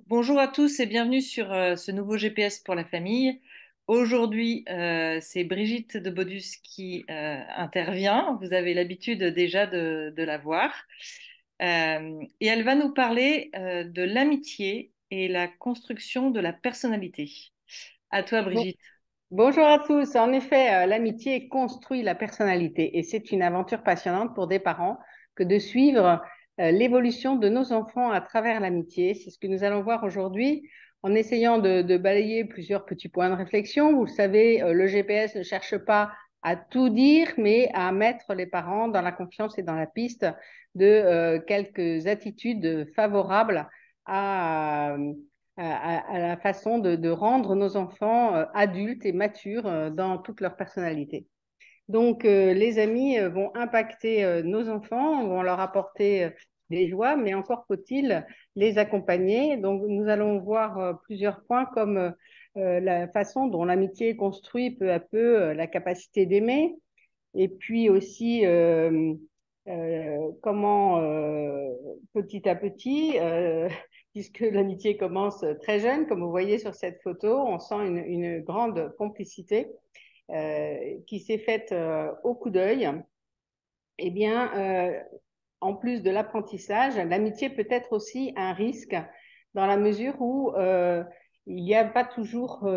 Bonjour à tous et bienvenue sur ce nouveau GPS pour la famille. Aujourd'hui, c'est Brigitte de Bodus qui intervient. Vous avez l'habitude déjà de la voir. Et elle va nous parler de l'amitié et la construction de la personnalité. À toi, Bon- Brigitte. Bonjour à tous. En effet, l'amitié construit la personnalité et c'est une aventure passionnante pour des parents que de suivre l'évolution de nos enfants à travers l'amitié. C'est ce que nous allons voir aujourd'hui en essayant de balayer plusieurs petits points de réflexion. Vous le savez, le GPS ne cherche pas à tout dire, mais à mettre les parents dans la confiance et dans la piste de quelques attitudes favorables à, à la façon de rendre nos enfants adultes et matures dans toute leur personnalité. Donc, les amis vont impacter nos enfants, vont leur apporter des joies, mais encore faut-il les accompagner. Donc, nous allons voir plusieurs points comme la façon dont l'amitié construit peu à peu la capacité d'aimer, et puis aussi comment petit à petit, puisque l'amitié commence très jeune, comme vous voyez sur cette photo, on sent une grande complicité qui s'est faite au coup d'œil. Eh bien, en plus de l'apprentissage, l'amitié peut être aussi un risque dans la mesure où il n'y a pas toujours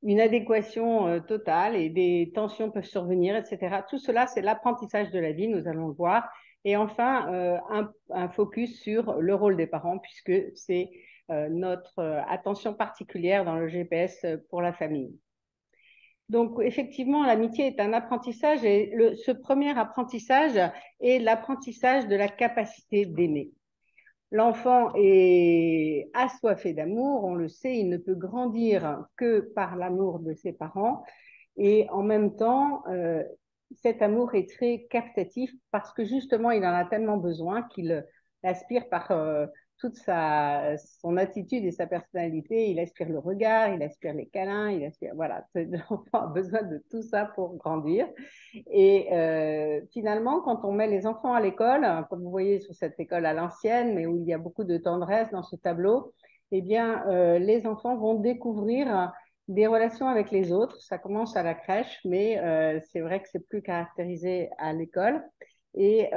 une adéquation totale et des tensions peuvent survenir, etc. Tout cela, c'est l'apprentissage de la vie, nous allons le voir. Et enfin, un focus sur le rôle des parents, puisque c'est notre attention particulière dans le GPS pour la famille. Donc, effectivement, l'amitié est un apprentissage et ce premier apprentissage est l'apprentissage de la capacité d'aimer. L'enfant est assoiffé d'amour, on le sait, il ne peut grandir que par l'amour de ses parents et en même temps, cet amour est très captatif parce que justement, il en a tellement besoin qu'il aspire par toute son attitude et sa personnalité. Il aspire le regard, il aspire les câlins, il aspire, voilà, l'enfant a besoin de tout ça pour grandir. Et finalement, quand on met les enfants à l'école, comme vous voyez sur cette école à l'ancienne, mais où il y a beaucoup de tendresse dans ce tableau, eh bien, les enfants vont découvrir des relations avec les autres. Ça commence à la crèche, mais c'est vrai que c'est plus caractérisé à l'école. Et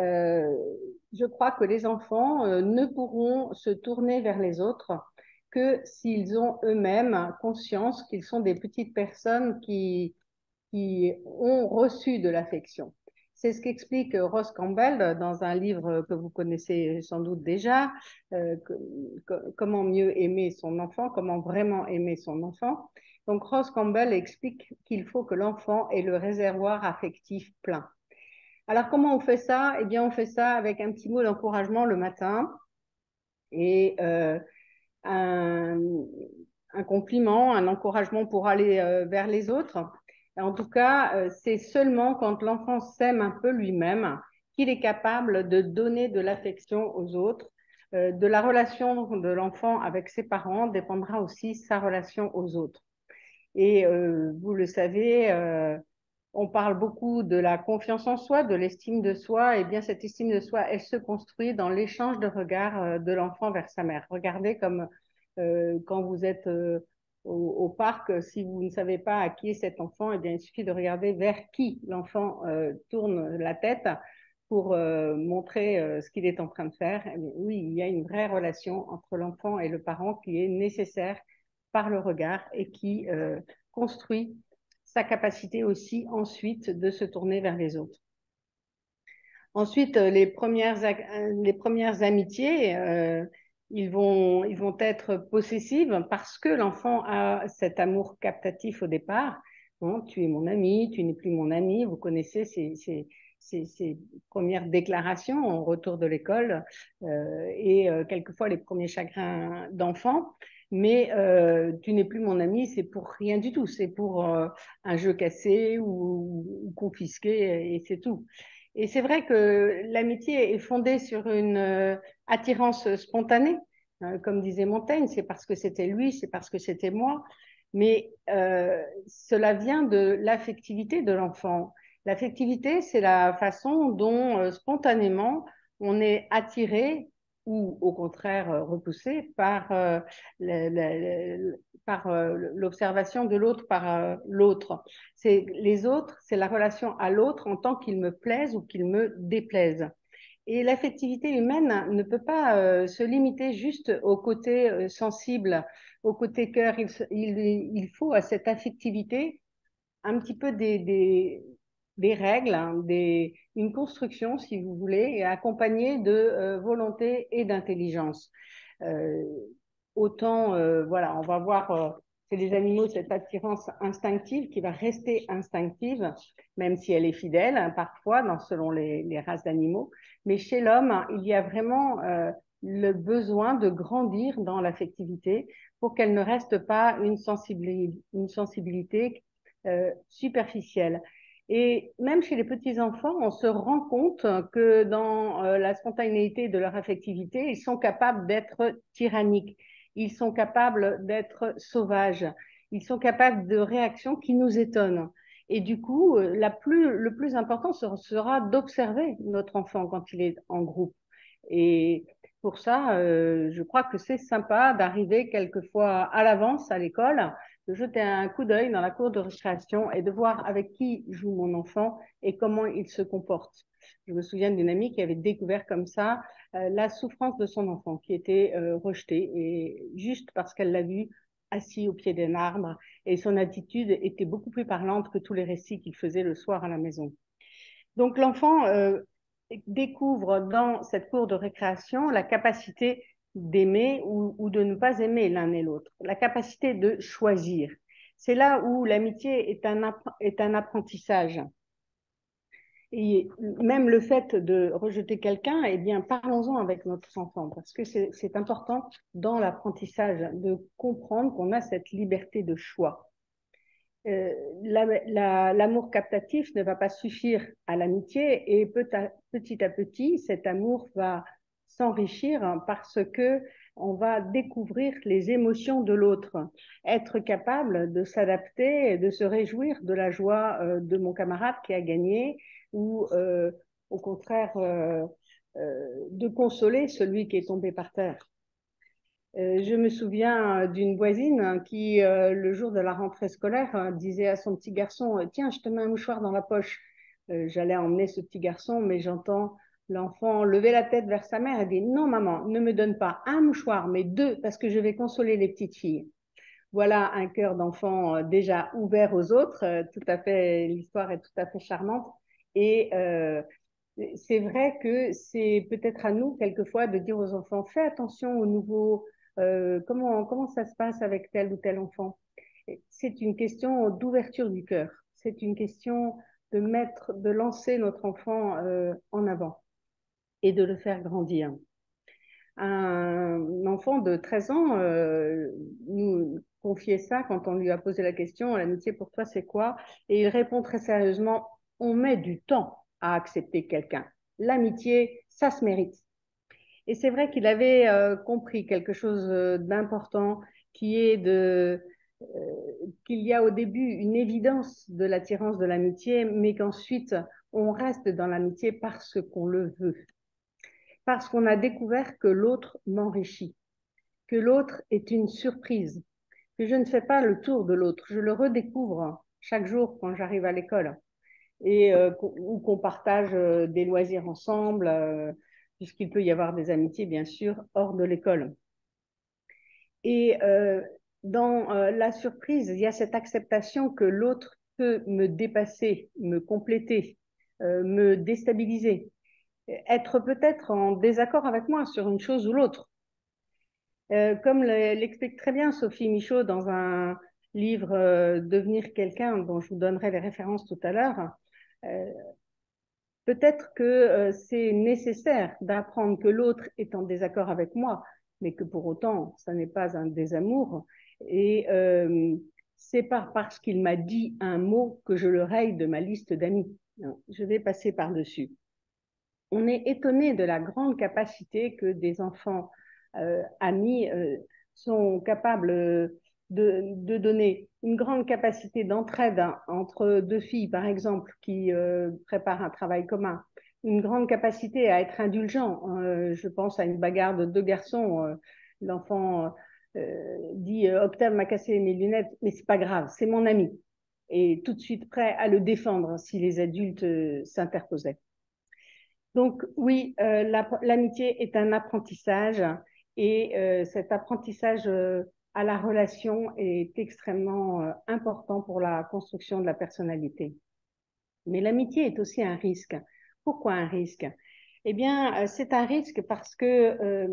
je crois que les enfants ne pourront se tourner vers les autres que s'ils ont eux-mêmes conscience qu'ils sont des petites personnes qui ont reçu de l'affection. C'est ce qu'explique Ross Campbell dans un livre que vous connaissez sans doute déjà, Comment mieux aimer son enfant, comment vraiment aimer son enfant. Donc Ross Campbell explique qu'il faut que l'enfant ait le réservoir affectif plein. Alors comment on fait ça? Eh bien on fait ça avec un petit mot d'encouragement le matin et un, un compliment, un encouragement pour aller vers les autres. En tout cas, c'est seulement quand l'enfant s'aime un peu lui-même qu'il est capable de donner de l'affection aux autres. De la relation de l'enfant avec ses parents dépendra aussi sa relation aux autres. Et vous le savez, on parle beaucoup de la confiance en soi, de l'estime de soi. Et bien, cette estime de soi, elle se construit dans l'échange de regards de l'enfant vers sa mère. Regardez comme quand vous êtes au parc, si vous ne savez pas à qui est cet enfant, eh bien, il suffit de regarder vers qui l'enfant tourne la tête pour montrer ce qu'il est en train de faire. Eh bien, oui, il y a une vraie relation entre l'enfant et le parent qui est nécessaire par le regard et qui construit sa capacité aussi ensuite de se tourner vers les autres. Ensuite, les premières amitiés, ils vont être possessives parce que l'enfant a cet amour captatif au départ. Bon, tu es mon ami, tu n'es plus mon ami. Vous connaissez ces premières déclarations au retour de l'école et quelquefois les premiers chagrins d'enfant. Mais tu n'es plus mon ami, c'est pour rien du tout. C'est pour un jeu cassé ou confisqué et c'est tout. Et c'est vrai que l'amitié est fondée sur une attirance spontanée. Comme disait Montaigne, c'est parce que c'était lui, c'est parce que c'était moi. Mais cela vient de l'affectivité de l'enfant. L'affectivité, c'est la façon dont spontanément on est attiré ou au contraire repoussés par l'observation de l'autre, par l'autre. Les autres, c'est la relation à l'autre en tant qu'il me plaise ou qu'il me déplaise. Et l'affectivité humaine ne peut pas se limiter juste au côté sensible, au côté cœur. Il faut à cette affectivité un petit peu des règles, hein, une construction, si vous voulez, et accompagnée de volonté et d'intelligence. Euh, Autant, voilà, on va voir chez les animaux cette attirance instinctive qui va rester instinctive, même si elle est fidèle, hein, parfois, selon les races d'animaux. Mais chez l'homme, il y a vraiment le besoin de grandir dans l'affectivité pour qu'elle ne reste pas une sensibilité superficielle. Et même chez les petits-enfants, on se rend compte que dans la spontanéité de leur affectivité, ils sont capables d'être tyranniques, ils sont capables d'être sauvages, ils sont capables de réactions qui nous étonnent. Et du coup, le plus important sera d'observer notre enfant quand il est en groupe. Et pour ça, je crois que c'est sympa d'arriver quelquefois à l'avance à l'école, de jeter un coup d'œil dans la cour de récréation et de voir avec qui joue mon enfant et comment il se comporte. Je me souviens d'une amie qui avait découvert comme ça la souffrance de son enfant qui était rejeté et juste parce qu'elle l'a vu assis au pied d'un arbre et son attitude était beaucoup plus parlante que tous les récits qu'il faisait le soir à la maison. Donc l'enfant découvre dans cette cour de récréation la capacité d'aimer ou de ne pas aimer l'un et l'autre, la capacité de choisir. C'est là où l'amitié est un apprentissage. Et même le fait de rejeter quelqu'un, eh bien, parlons-en avec notre enfant, parce que c'est important dans l'apprentissage de comprendre qu'on a cette liberté de choix. L'amour captatif ne va pas suffire à l'amitié et petit à petit, cet amour va s'enrichir parce que on va découvrir les émotions de l'autre, être capable de s'adapter et de se réjouir de la joie de mon camarade qui a gagné ou au contraire de consoler celui qui est tombé par terre. Je me souviens d'une voisine qui, le jour de la rentrée scolaire, disait à son petit garçon, Tiens, je te mets un mouchoir dans la poche. J'allais emmener ce petit garçon, mais j'entends l'enfant lever la tête vers sa mère et dire, Non, maman, ne me donne pas un mouchoir, mais deux, parce que je vais consoler les petites filles. Voilà un cœur d'enfant déjà ouvert aux autres. Tout à fait, l'histoire est tout à fait charmante. Et c'est vrai que c'est peut-être à nous, quelquefois, de dire aux enfants, fais attention aux nouveaux, comment ça se passe avec tel ou tel enfant. C'est une question d'ouverture du cœur. C'est une question de lancer notre enfant en avant et de le faire grandir. Un enfant de 13 ans nous confiait ça quand on lui a posé la question, l'amitié pour toi c'est quoi? Et il répond très sérieusement, on met du temps à accepter quelqu'un. L'amitié, ça se mérite. Et c'est vrai qu'il avait compris quelque chose d'important qui est qu'il y a au début une évidence de l'attirance de l'amitié, mais qu'ensuite on reste dans l'amitié parce qu'on le veut, parce qu'on a découvert que l'autre m'enrichit, que l'autre est une surprise, que je ne fais pas le tour de l'autre, je le redécouvre chaque jour quand j'arrive à l'école et ou qu'on partage des loisirs ensemble, puisqu'il peut y avoir des amitiés, bien sûr, hors de l'école. Et dans la surprise, il y a cette acceptation que l'autre peut me dépasser, me compléter, me déstabiliser, être peut-être en désaccord avec moi sur une chose ou l'autre. Comme l'explique très bien Sophie Michaud dans un livre Devenir quelqu'un, dont je vous donnerai les références tout à l'heure, euh, peut-être que c'est nécessaire d'apprendre que l'autre est en désaccord avec moi, mais que pour autant, ça n'est pas un désamour. Et c'est pas parce qu'il m'a dit un mot que je le raye de ma liste d'amis. Non, je vais passer par-dessus. On est étonné de la grande capacité que des enfants amis sont capables de donner. Une grande capacité d'entraide entre deux filles, par exemple, qui préparent un travail commun. une grande capacité à être indulgent. Je pense à une bagarre de deux garçons. L'enfant dit Octave m'a cassé mes lunettes, mais c'est pas grave, c'est mon ami. Et tout de suite prêt à le défendre si les adultes s'interposaient. Donc oui, l'amitié est un apprentissage et cet apprentissage à la relation est extrêmement important pour la construction de la personnalité. Mais l'amitié est aussi un risque. Pourquoi un risque? Eh bien, c'est un risque parce que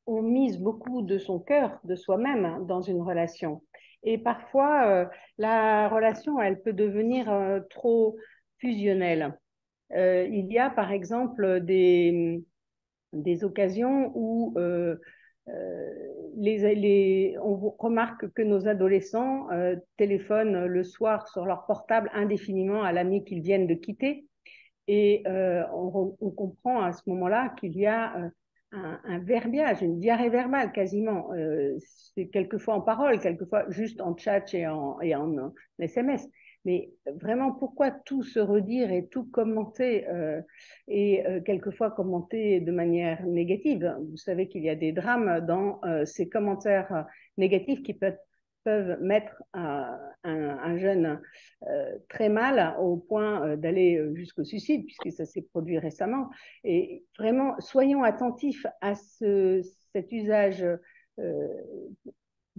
on mise beaucoup de son cœur, de soi-même, hein, dans une relation. Et parfois, la relation, elle peut devenir trop fusionnelle. Il y a par exemple des occasions où on remarque que nos adolescents téléphonent le soir sur leur portable indéfiniment à l'ami qu'ils viennent de quitter. Et on comprend à ce moment-là qu'il y a un verbiage, une diarrhée verbale quasiment. C'est quelquefois en parole, quelquefois juste en chat et en SMS. Mais vraiment, pourquoi tout se redire et tout commenter et quelquefois commenter de manière négative? Vous savez qu'il y a des drames dans ces commentaires négatifs qui peuvent mettre un jeune très mal au point d'aller jusqu'au suicide, puisque ça s'est produit récemment. Et vraiment, soyons attentifs à cet usage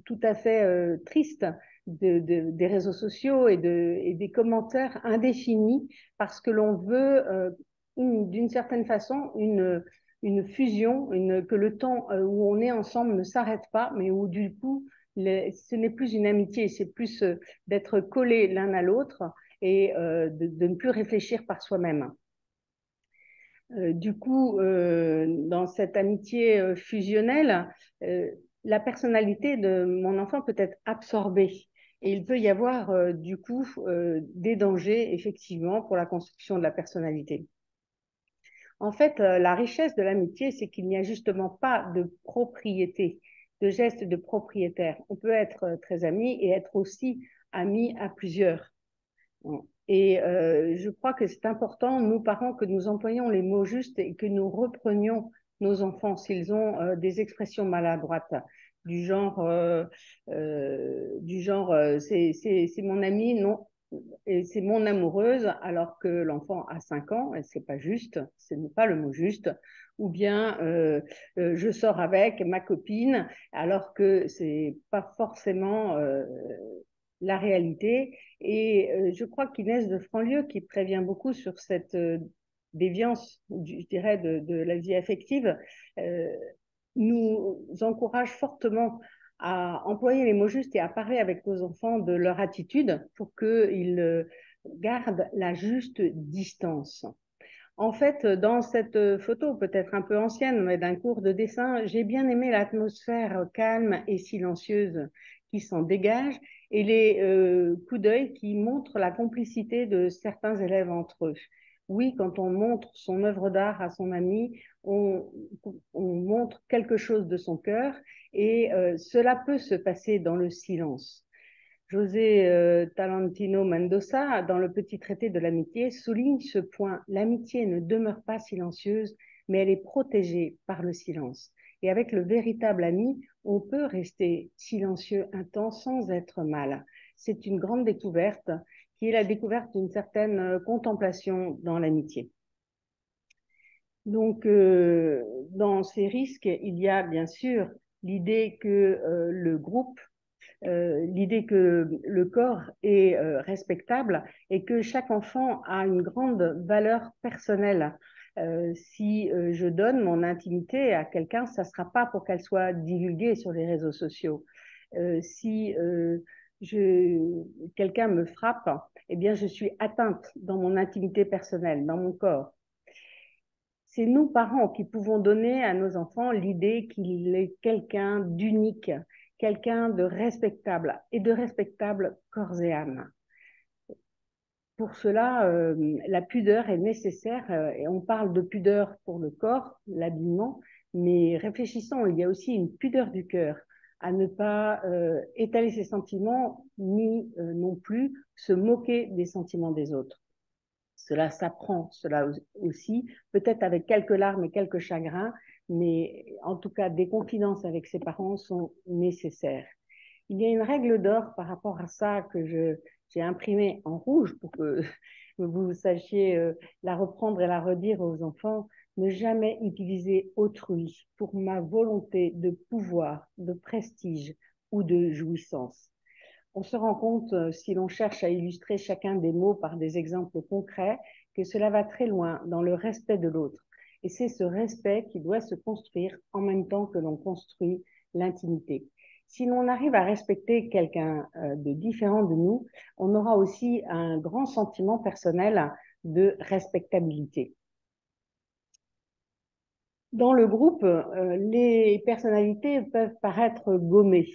tout à fait triste des réseaux sociaux et des commentaires indéfinis, parce que l'on veut, d'une certaine façon, une fusion, que le temps où on est ensemble ne s'arrête pas, mais où du coup, ce n'est plus une amitié, c'est plus d'être collés l'un à l'autre et de ne plus réfléchir par soi-même. Du coup, dans cette amitié fusionnelle, la personnalité de mon enfant peut être absorbée. Et il peut y avoir, du coup, des dangers, effectivement, pour la construction de la personnalité. En fait, la richesse de l'amitié, c'est qu'il n'y a justement pas de propriété, de geste de propriétaire. On peut être très amis et être aussi amis à plusieurs. Et je crois que c'est important, nous parents, que nous employions les mots justes et que nous reprenions nos enfants s'ils ont des expressions maladroites du genre c'est mon ami, non, et c'est mon amoureuse, alors que l'enfant a 5 ans, et c'est pas juste, ce n'est pas le mot juste, ou bien je sors avec ma copine, alors que c'est pas forcément la réalité. Et je crois qu'Inès de Franlieu, qui prévient beaucoup sur cette déviance, je dirais, de la vie affective, euh, nous encourage fortement à employer les mots justes et à parler avec nos enfants de leur attitude pour qu'ils gardent la juste distance. En fait, dans cette photo, peut-être un peu ancienne, mais d'un cours de dessin, j'ai bien aimé l'atmosphère calme et silencieuse qui s'en dégage et les coups d'œil qui montrent la complicité de certains élèves entre eux. Oui, quand on montre son œuvre d'art à son ami, on montre quelque chose de son cœur et cela peut se passer dans le silence. José Talantino Mendoza, dans le petit traité de l'amitié, souligne ce point. L'amitié ne demeure pas silencieuse, mais elle est protégée par le silence. Et avec le véritable ami, on peut rester silencieux un temps sans être mal. C'est une grande découverte qui est la découverte d'une certaine contemplation dans l'amitié. Donc, dans ces risques, il y a bien sûr l'idée que le groupe l'idée que le corps est respectable et que chaque enfant a une grande valeur personnelle. Si je donne mon intimité à quelqu'un, ça ne sera pas pour qu'elle soit divulguée sur les réseaux sociaux. Si quelqu'un me frappe, eh bien, je suis atteinte dans mon intimité personnelle, dans mon corps. C'est nous, parents, qui pouvons donner à nos enfants l'idée qu'il est quelqu'un d'unique, quelqu'un de respectable et de respectable corps et âme. Pour cela, la pudeur est nécessaire et on parle de pudeur pour le corps, l'habillement, mais réfléchissons, il y a aussi une pudeur du cœur à ne pas étaler ses sentiments ni non plus se moquer des sentiments des autres. Cela s'apprend, cela aussi, peut-être avec quelques larmes et quelques chagrins, mais en tout cas, des confidences avec ses parents sont nécessaires. Il y a une règle d'or par rapport à ça que j'ai imprimée en rouge pour que vous sachiez la reprendre et la redire aux enfants. Ne jamais utiliser autrui pour ma volonté de pouvoir, de prestige ou de jouissance. On se rend compte, si l'on cherche à illustrer chacun des mots par des exemples concrets, que cela va très loin dans le respect de l'autre. Et c'est ce respect qui doit se construire en même temps que l'on construit l'intimité. Si l'on arrive à respecter quelqu'un de différent de nous, on aura aussi un grand sentiment personnel de respectabilité. Dans le groupe, les personnalités peuvent paraître gommées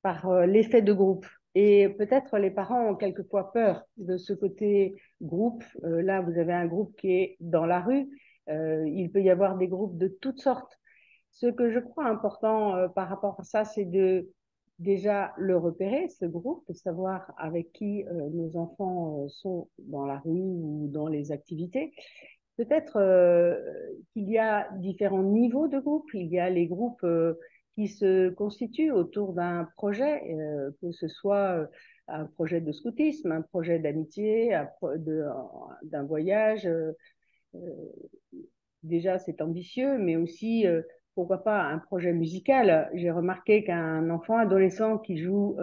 par l'effet de groupe. Et peut-être les parents ont quelquefois peur de ce côté groupe. Là, vous avez un groupe qui est dans la rue. Il peut y avoir des groupes de toutes sortes. Ce que je crois important par rapport à ça, c'est de déjà le repérer, ce groupe, de savoir avec qui nos enfants sont dans la rue ou dans les activités. Peut-être qu'il y a différents niveaux de groupes. Il y a les groupes qui se constituent autour d'un projet, que ce soit un projet de scoutisme, un projet d'amitié, d'un voyage. Déjà, c'est ambitieux, mais aussi, pourquoi pas, un projet musical. J'ai remarqué qu'un enfant adolescent qui joue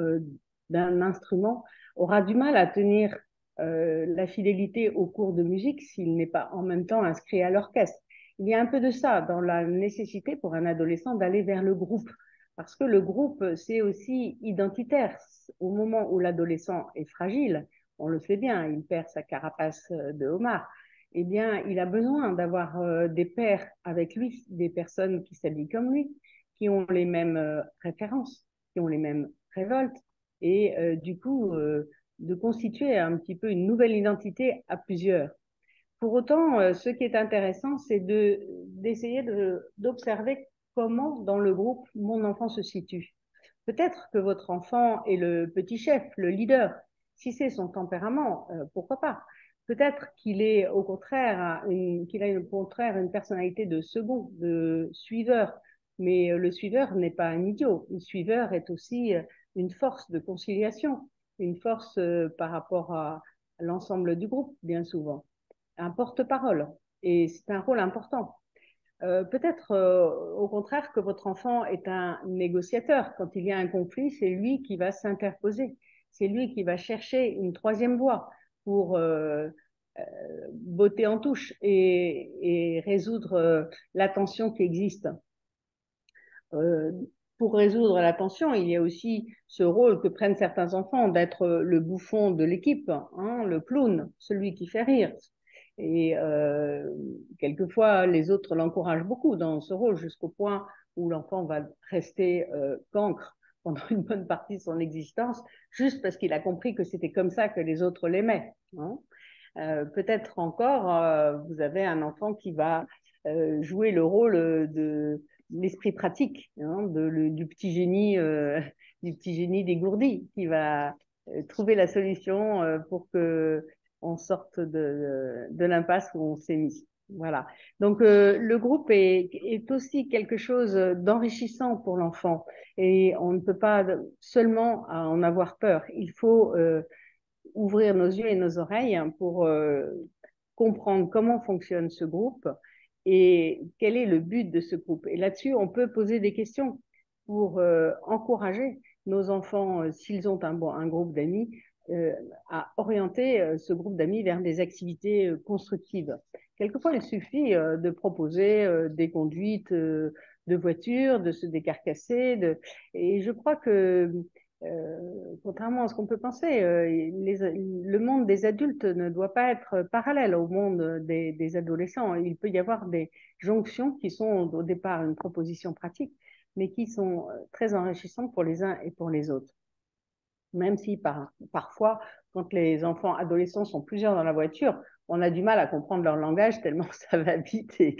d'un instrument aura du mal à tenir la fidélité au cours de musique s'il n'est pas en même temps inscrit à l'orchestre. Il y a un peu de ça dans la nécessité pour un adolescent d'aller vers le groupe, parce que le groupe, c'est aussi identitaire. Au moment où l'adolescent est fragile, on le sait bien, il perd sa carapace de homard, eh bien, il a besoin d'avoir des pairs avec lui, des personnes qui s'habillent comme lui, qui ont les mêmes références, qui ont les mêmes révoltes, et du coup, de constituer un petit peu une nouvelle identité à plusieurs. Pour autant, ce qui est intéressant, c'est d'essayer d'observer comment dans le groupe mon enfant se situe. Peut-être que votre enfant est le petit chef, le leader. Si c'est son tempérament, pourquoi pas? Peut-être qu'il est au contraire qu'il a au contraire une personnalité de second, de suiveur. Mais le suiveur n'est pas un idiot. Le suiveur est aussi une force de conciliation, une force par rapport à l'ensemble du groupe, bien souvent. Un porte-parole. Et c'est un rôle important. Peut-être au contraire que votre enfant est un négociateur. Quand il y a un conflit, c'est lui qui va s'interposer. C'est lui qui va chercher une troisième voie pour botter en touche et résoudre la tension qui existe. Euh, pour résoudre la tension, il y a aussi ce rôle que prennent certains enfants d'être le bouffon de l'équipe, hein, le clown, celui qui fait rire. Et quelquefois, les autres l'encouragent beaucoup dans ce rôle jusqu'au point où l'enfant va rester cancre pendant une bonne partie de son existence, juste parce qu'il a compris que c'était comme ça que les autres l'aimaient. Hein. Peut-être encore, vous avez un enfant qui va jouer le rôle de l'esprit pratique, hein, du petit génie dégourdi, qui va trouver la solution pour que on sorte de l'impasse où on s'est mis. Voilà. Donc le groupe est aussi quelque chose d'enrichissant pour l'enfant et on ne peut pas seulement en avoir peur. Il faut ouvrir nos yeux et nos oreilles pour comprendre comment fonctionne ce groupe et quel est le but de ce groupe. Et là-dessus, on peut poser des questions pour encourager nos enfants, s'ils ont un groupe d'amis, à orienter ce groupe d'amis vers des activités constructives. Quelquefois, il suffit de proposer des conduites de voitures, de se décarcasser. Et je crois que contrairement à ce qu'on peut penser, le monde des adultes ne doit pas être parallèle au monde des adolescents. Il peut y avoir des jonctions qui sont au départ une proposition pratique, mais qui sont très enrichissantes pour les uns et pour les autres. Même si parfois, quand les enfants adolescents sont plusieurs dans la voiture, on a du mal à comprendre leur langage tellement ça va vite et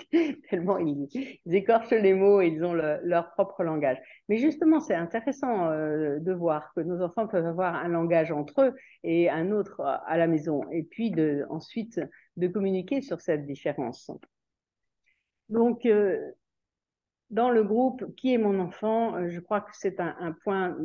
tellement ils écorchent les mots et ils ont leur propre langage. Mais justement, c'est intéressant de voir que nos enfants peuvent avoir un langage entre eux et un autre à la maison, et puis ensuite de communiquer sur cette différence. Donc, dans le groupe Qui est mon enfant, je crois que c'est un point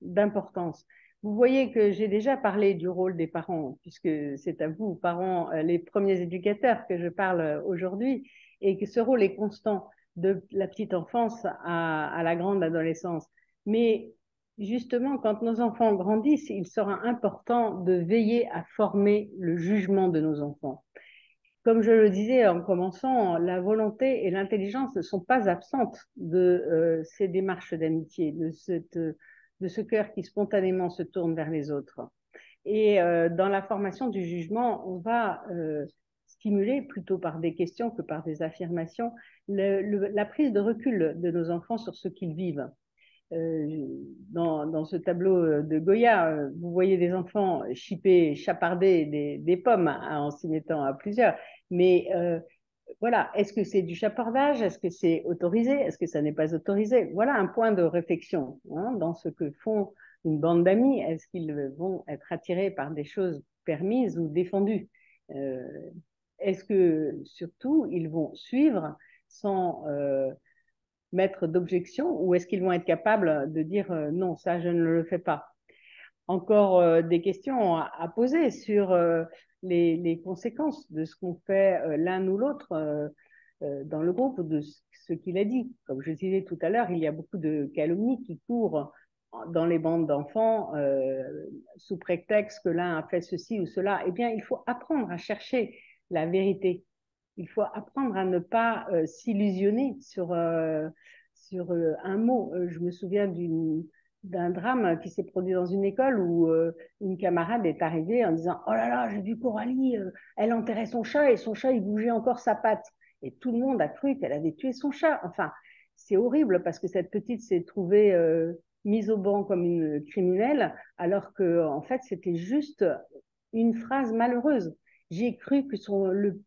d'importance. Vous voyez que j'ai déjà parlé du rôle des parents, puisque c'est à vous, parents, les premiers éducateurs, que je parle aujourd'hui, et que ce rôle est constant de la petite enfance à la grande adolescence. Mais justement, quand nos enfants grandissent, il sera important de veiller à former le jugement de nos enfants. Comme je le disais en commençant, la volonté et l'intelligence ne sont pas absentes de ces démarches d'amitié, de ce cœur qui spontanément se tourne vers les autres. Et dans la formation du jugement, on va stimuler, plutôt par des questions que par des affirmations, la prise de recul de nos enfants sur ce qu'ils vivent. Dans ce tableau de Goya, vous voyez des enfants chipper, chaparder des pommes en s'y mettant à plusieurs. Mais voilà, est-ce que c'est du chapardage? Est-ce que c'est autorisé? Est-ce que ça n'est pas autorisé? Voilà un point de réflexion dans ce que font une bande d'amis. Est-ce qu'ils vont être attirés par des choses permises ou défendues? Est-ce que surtout ils vont suivre sans mettre d'objection, ou est-ce qu'ils vont être capables de dire non, ça je ne le fais pas? Encore des questions à poser sur les conséquences de ce qu'on fait l'un ou l'autre dans le groupe, de ce qu'il a dit. Comme je disais tout à l'heure, il y a beaucoup de calomnies qui courent dans les bandes d'enfants sous prétexte que l'un a fait ceci ou cela. Eh bien, il faut apprendre à chercher la vérité. Il faut apprendre à ne pas s'illusionner sur un mot. Je me souviens d'un drame qui s'est produit dans une école où une camarade est arrivée en disant « Oh là là, j'ai vu Coralie, elle enterrait son chat et son chat, il bougeait encore sa patte. » Et tout le monde a cru qu'elle avait tué son chat. Enfin, c'est horrible parce que cette petite s'est trouvée mise au banc comme une criminelle, alors que en fait, c'était juste une phrase malheureuse. J'ai cru que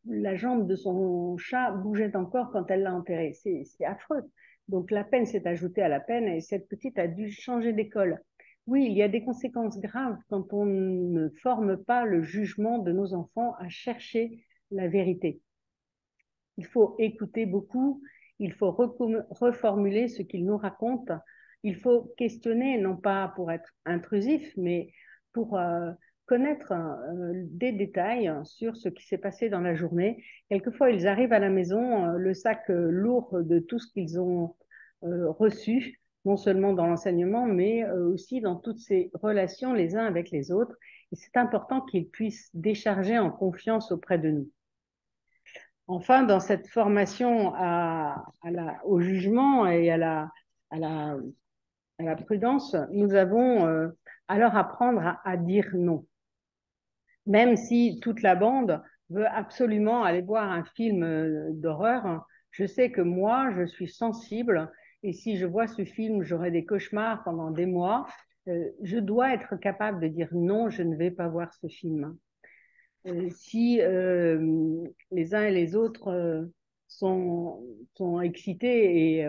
la jambe de son chat bougeait encore quand elle l'a enterré. C'est affreux. Donc la peine s'est ajoutée à la peine et cette petite a dû changer d'école. Oui, il y a des conséquences graves quand on ne forme pas le jugement de nos enfants à chercher la vérité. Il faut écouter beaucoup, il faut reformuler ce qu'ils nous racontent, il faut questionner, non pas pour être intrusif, mais pour connaître des détails sur ce qui s'est passé dans la journée. Quelquefois, ils arrivent à la maison, le sac lourd de tout ce qu'ils ont reçu, non seulement dans l'enseignement, mais aussi dans toutes ces relations les uns avec les autres. Et c'est important qu'ils puissent décharger en confiance auprès de nous. Enfin, dans cette formation au jugement et à la, à la prudence, nous avons à leur apprendre à dire non. Même si toute la bande veut absolument aller voir un film d'horreur, je sais que moi, je suis sensible et si je vois ce film, j'aurai des cauchemars pendant des mois. Je dois être capable de dire non, je ne vais pas voir ce film. Si les uns et les autres sont excités et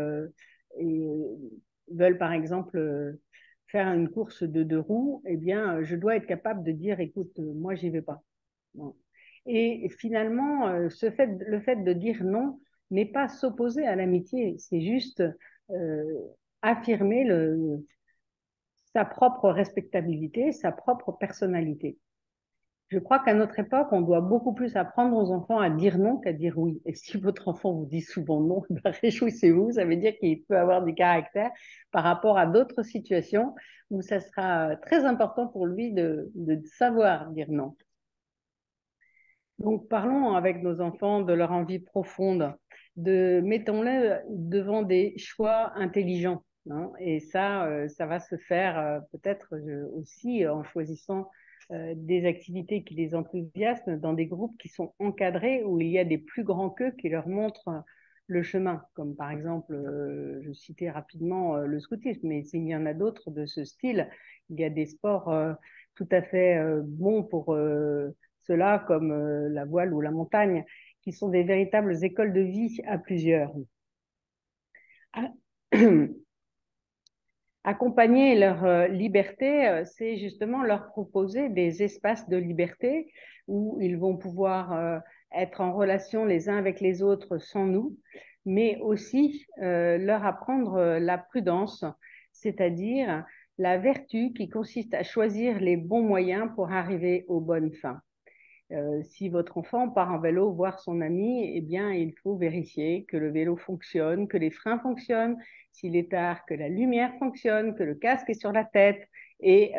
veulent par exemple faire une course de 2 roues, eh bien, je dois être capable de dire, écoute, moi, j'y vais pas. Bon. Et finalement, le fait de dire non n'est pas s'opposer à l'amitié, c'est juste affirmer sa propre respectabilité, sa propre personnalité. Je crois qu'à notre époque, on doit beaucoup plus apprendre aux enfants à dire non qu'à dire oui. Et si votre enfant vous dit souvent non, ben réjouissez-vous, ça veut dire qu'il peut avoir du caractère par rapport à d'autres situations où ça sera très important pour lui de savoir dire non. Donc parlons avec nos enfants de leur envie profonde, mettons-les devant des choix intelligents. Et ça va se faire peut-être aussi en choisissant des activités qui les enthousiasment dans des groupes qui sont encadrés, où il y a des plus grands qu'eux qui leur montrent le chemin, comme par exemple, je citais rapidement le scoutisme, mais s'il y en a d'autres de ce style, il y a des sports tout à fait bons pour ceux-là comme la voile ou la montagne, qui sont des véritables écoles de vie à plusieurs. Accompagner leur liberté, c'est justement leur proposer des espaces de liberté où ils vont pouvoir être en relation les uns avec les autres sans nous, mais aussi leur apprendre la prudence, c'est-à-dire la vertu qui consiste à choisir les bons moyens pour arriver aux bonnes fins. Si votre enfant part en vélo voir son ami, eh bien, il faut vérifier que le vélo fonctionne, que les freins fonctionnent, s'il est tard, que la lumière fonctionne, que le casque est sur la tête et,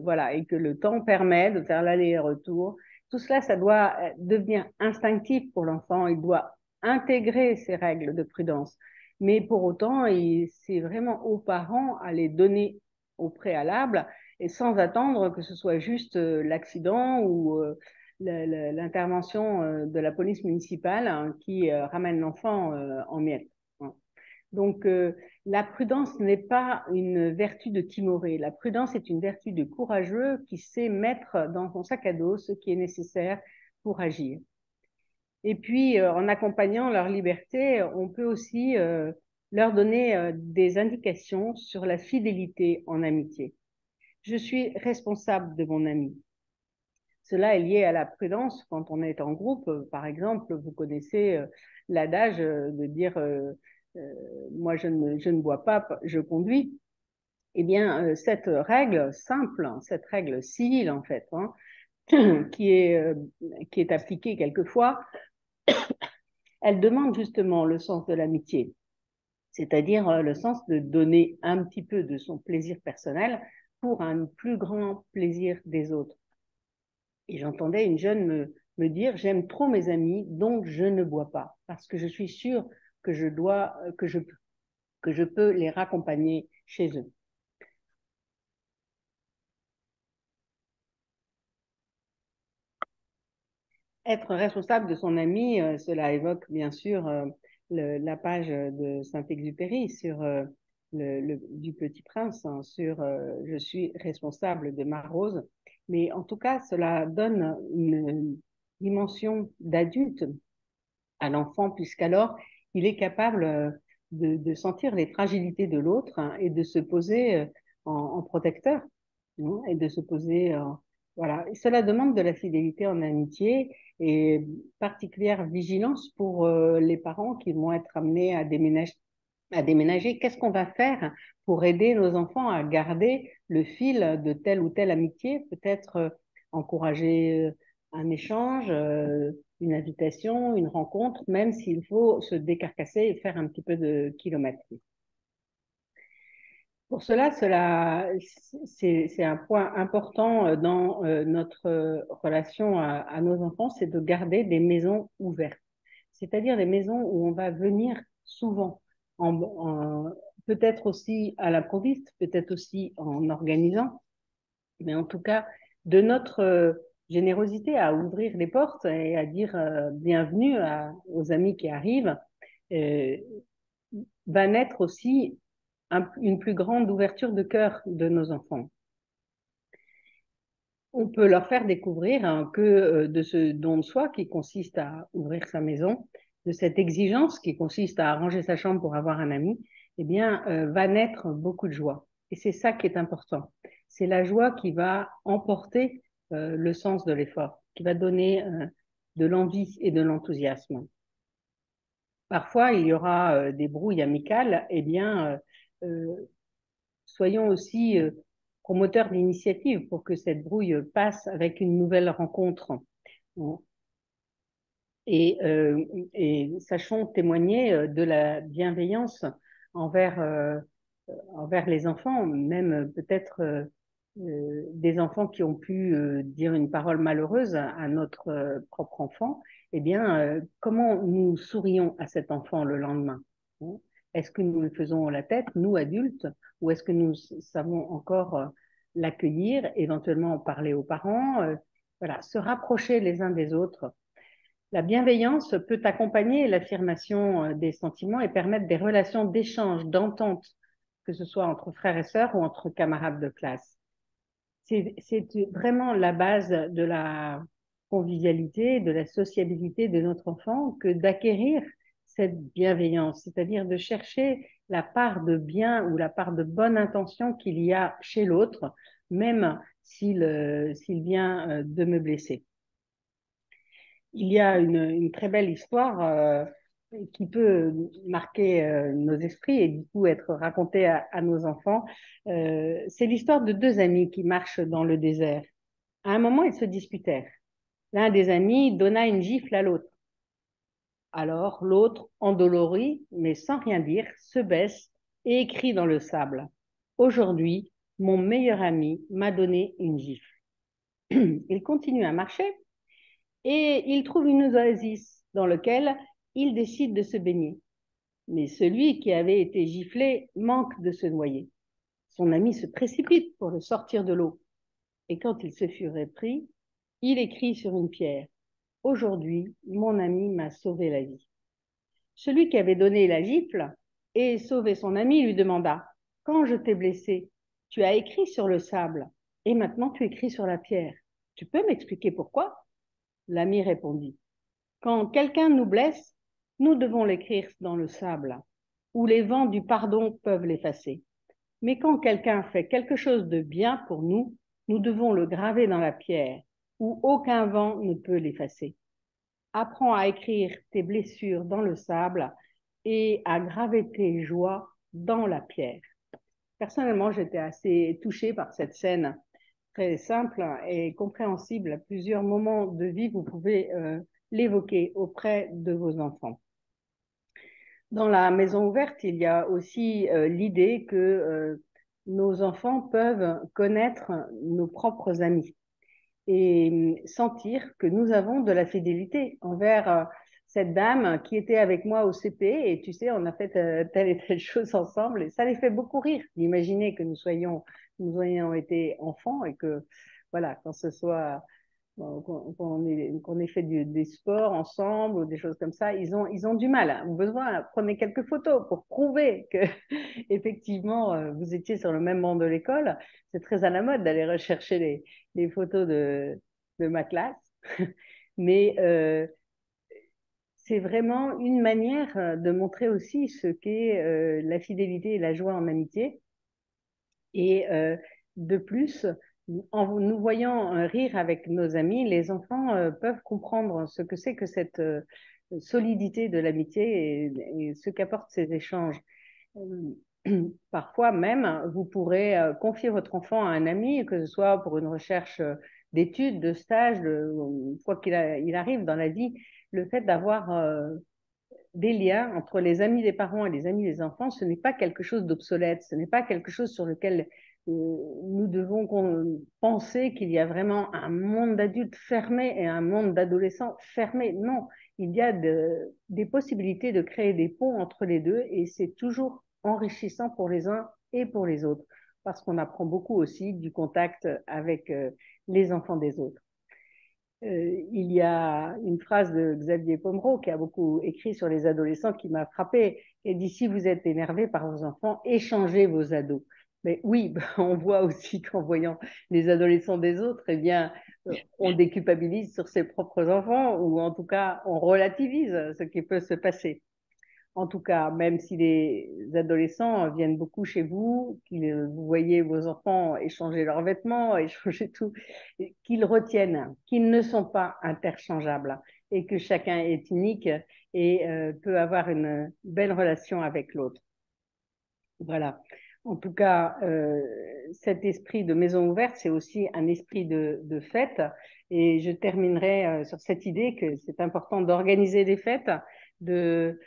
voilà, et que le temps permet de faire l'aller-retour. Tout cela, ça doit devenir instinctif pour l'enfant. Il doit intégrer ces règles de prudence. Mais pour autant, c'est vraiment aux parents à les donner au préalable et sans attendre que ce soit juste l'accident ou l'intervention de la police municipale hein, qui ramène l'enfant en miettes. Donc, la prudence n'est pas une vertu de timoré. La prudence est une vertu de courageux qui sait mettre dans son sac à dos ce qui est nécessaire pour agir. Et puis, en accompagnant leur liberté, on peut aussi leur donner des indications sur la fidélité en amitié. Je suis responsable de mon ami. Cela est lié à la prudence quand on est en groupe. Par exemple, vous connaissez l'adage de dire moi je ne bois pas, je conduis. Eh bien, cette règle simple, cette règle civile en fait, hein, qui est appliquée quelquefois, elle demande justement le sens de l'amitié, c'est-à-dire le sens de donner un petit peu de son plaisir personnel pour un plus grand plaisir des autres. Et j'entendais une jeune me dire, j'aime trop mes amis, donc je ne bois pas, parce que je suis sûre que je peux les raccompagner chez eux. Être responsable de son ami, cela évoque bien sûr la page de Saint-Exupéry sur du Petit Prince, hein, sur je suis responsable de ma rose. Mais en tout cas, cela donne une dimension d'adulte à l'enfant, puisqu'alors il est capable de sentir les fragilités de l'autre hein, et de se poser en protecteur hein, et de se poser. Voilà. Et cela demande de la fidélité en amitié et particulière vigilance pour les parents qui vont être amenés à déménager. Qu'est-ce qu'on va faire pour aider nos enfants à garder le fil de telle ou telle amitié? Peut-être encourager un échange, une invitation, une rencontre, même s'il faut se décarcasser et faire un petit peu de kilomètres. Pour cela, c'est un point important dans notre relation à nos enfants, c'est de garder des maisons ouvertes, c'est-à-dire des maisons où on va venir souvent, peut-être aussi à l'improviste, peut-être aussi en organisant, mais en tout cas, de notre générosité à ouvrir les portes et à dire bienvenue aux amis qui arrivent, euh, va naître aussi une plus grande ouverture de cœur de nos enfants. On peut leur faire découvrir hein, que de ce don de soi qui consiste à ouvrir sa maison, de cette exigence qui consiste à arranger sa chambre pour avoir un ami, eh bien, va naître beaucoup de joie. Et c'est ça qui est important. C'est la joie qui va emporter le sens de l'effort, qui va donner de l'envie et de l'enthousiasme. Parfois, il y aura des brouilles amicales, eh bien, soyons aussi promoteurs d'initiatives pour que cette brouille passe avec une nouvelle rencontre. Et sachons témoigner de la bienveillance envers, envers les enfants, même peut-être des enfants qui ont pu dire une parole malheureuse à notre propre enfant, eh bien, comment nous sourions à cet enfant le lendemain? Est-ce que nous le faisons la tête, nous adultes, ou est-ce que nous savons encore l'accueillir, éventuellement en parler aux parents, voilà, se rapprocher les uns des autres. La bienveillance peut accompagner l'affirmation des sentiments et permettre des relations d'échange, d'entente, que ce soit entre frères et sœurs ou entre camarades de classe. C'est vraiment la base de la convivialité, de la sociabilité de notre enfant que d'acquérir cette bienveillance, c'est-à-dire de chercher la part de bien ou la part de bonne intention qu'il y a chez l'autre, même s'il vient de me blesser. Il y a une très belle histoire qui peut marquer nos esprits et du coup être racontée à nos enfants. C'est l'histoire de deux amis qui marchent dans le désert. À un moment, ils se disputèrent. L'un des amis donna une gifle à l'autre. Alors l'autre, endolori, mais sans rien dire, se baisse et écrit dans le sable. Aujourd'hui, mon meilleur ami m'a donné une gifle. Il continue à marcher et il trouve une oasis dans laquelle il décide de se baigner. Mais celui qui avait été giflé manque de se noyer. Son ami se précipite pour le sortir de l'eau. Et quand il se fut repris, il écrit sur une pierre: aujourd'hui, mon ami m'a sauvé la vie. Celui qui avait donné la gifle et sauvé son ami lui demanda: quand je t'ai blessé, tu as écrit sur le sable et maintenant tu écris sur la pierre. Tu peux m'expliquer pourquoi? L'ami répondit: quand quelqu'un nous blesse, nous devons l'écrire dans le sable, où les vents du pardon peuvent l'effacer. Mais quand quelqu'un fait quelque chose de bien pour nous, nous devons le graver dans la pierre, où aucun vent ne peut l'effacer. Apprends à écrire tes blessures dans le sable et à graver tes joies dans la pierre. Personnellement, j'étais assez touchée par cette scène très simple et compréhensible. À plusieurs moments de vie, vous pouvez l'évoquer auprès de vos enfants. Dans la maison ouverte, il y a aussi l'idée que nos enfants peuvent connaître nos propres amis et sentir que nous avons de la fidélité envers cette dame qui était avec moi au CP et tu sais, on a fait telle et telle chose ensemble et ça les fait beaucoup rire d'imaginer que nous ayons été enfants et que voilà, quand ce soit qu'on ait fait des sports ensemble ou des choses comme ça, ils ont du mal. Hein. Ont besoin, prenez quelques photos pour prouver que effectivement vous étiez sur le même banc de l'école. C'est très à la mode d'aller rechercher les photos de ma classe, mais c'est vraiment une manière de montrer aussi ce qu'est la fidélité et la joie en amitié. Et de plus, en nous voyant rire avec nos amis, les enfants peuvent comprendre ce que c'est que cette solidité de l'amitié et ce qu'apportent ces échanges. Parfois même, vous pourrez confier votre enfant à un ami, que ce soit pour une recherche d'études, de stage, quoi il arrive dans la vie, le fait d'avoir des liens entre les amis des parents et les amis des enfants, ce n'est pas quelque chose d'obsolète, ce n'est pas quelque chose sur lequel nous devons penser qu'il y a vraiment un monde d'adultes fermé et un monde d'adolescents fermé. Non, il y a des possibilités de créer des ponts entre les deux et c'est toujours enrichissant pour les uns et pour les autres parce qu'on apprend beaucoup aussi du contact avec les enfants des autres. Il y a une phrase de Xavier Pomeroy qui a beaucoup écrit sur les adolescents qui m'a frappée. Il dit: si vous êtes énervé par vos enfants, échangez vos ados. Mais oui, on voit aussi qu'en voyant les adolescents des autres, eh bien, on déculpabilise sur ses propres enfants ou en tout cas, on relativise ce qui peut se passer. En tout cas, même si les adolescents viennent beaucoup chez vous, vous voyez vos enfants échanger leurs vêtements, échanger tout, qu'ils retiennent qu'ils ne sont pas interchangeables et que chacun est unique et peut avoir une belle relation avec l'autre. Voilà. En tout cas, cet esprit de maison ouverte, c'est aussi un esprit de fête. Et je terminerai sur cette idée que c'est important d'organiser des fêtes, de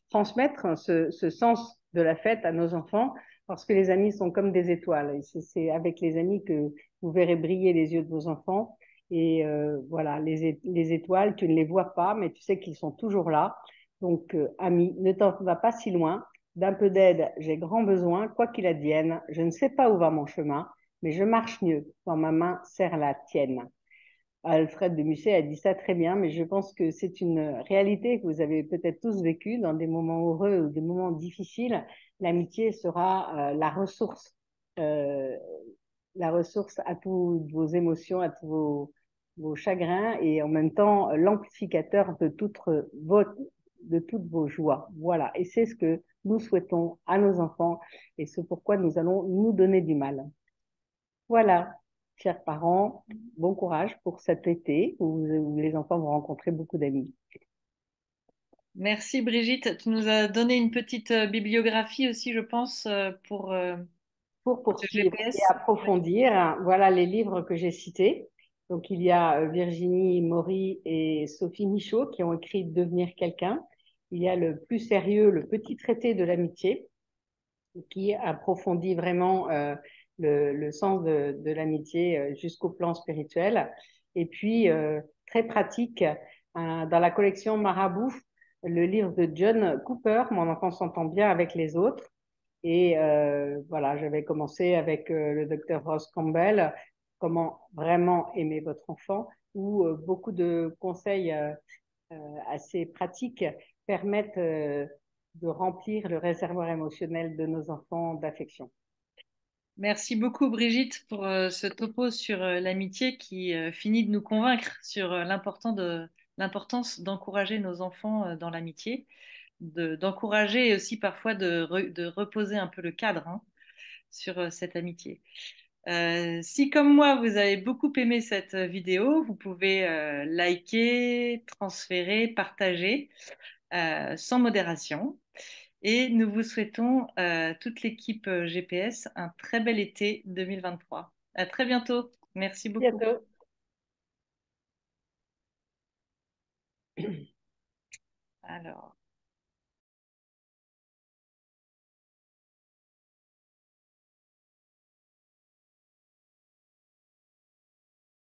transmettre ce sens de la fête à nos enfants, parce que les amis sont comme des étoiles. Et c'est avec les amis que vous verrez briller les yeux de vos enfants. Et voilà, les étoiles, tu ne les vois pas, mais tu sais qu'ils sont toujours là. Donc, amis, ne t'en va pas si loin. D'un peu d'aide, j'ai grand besoin, quoi qu'il advienne. Je ne sais pas où va mon chemin, mais je marche mieux quand ma main serre la tienne. Alfred de Musset a dit ça très bien, mais je pense que c'est une réalité que vous avez peut-être tous vécue dans des moments heureux ou des moments difficiles. L'amitié sera la ressource euh, la ressource à toutes vos émotions, à tous vos chagrins et en même temps l'amplificateur de toutes vos joies. Voilà. Et c'est ce que nous souhaitons à nos enfants et c'est pourquoi nous allons nous donner du mal. Voilà, chers parents, bon courage pour cet été où les enfants vont rencontrer beaucoup d'amis. Merci Brigitte. Tu nous as donné une petite bibliographie aussi, je pense, Pour ce poursuivre et GPS. approfondir, voilà les livres que j'ai cités. Donc, il y a Virginie Maury et Sophie Michaud qui ont écrit Devenir quelqu'un. Il y a le plus sérieux, le petit traité de l'amitié, qui approfondit vraiment le sens de l'amitié jusqu'au plan spirituel. Et puis, très pratique, dans la collection Marabout, le livre de John Cooper, Mon enfant s'entend bien avec les autres. Et voilà, j'avais commencé avec le docteur Ross Campbell, Comment vraiment aimer votre enfant, où beaucoup de conseils assez pratiques permettent de remplir le réservoir émotionnel de nos enfants d'affection. Merci beaucoup Brigitte pour ce topo sur l'amitié qui finit de nous convaincre sur l'importance d'encourager nos enfants dans l'amitié, d'encourager et aussi parfois de reposer un peu le cadre hein, sur cette amitié. Si comme moi vous avez beaucoup aimé cette vidéo, vous pouvez liker, transférer, partager sans modération. Et nous vous souhaitons, toute l'équipe GPS, un très bel été 2023. À très bientôt. Merci beaucoup. Bientôt. Alors.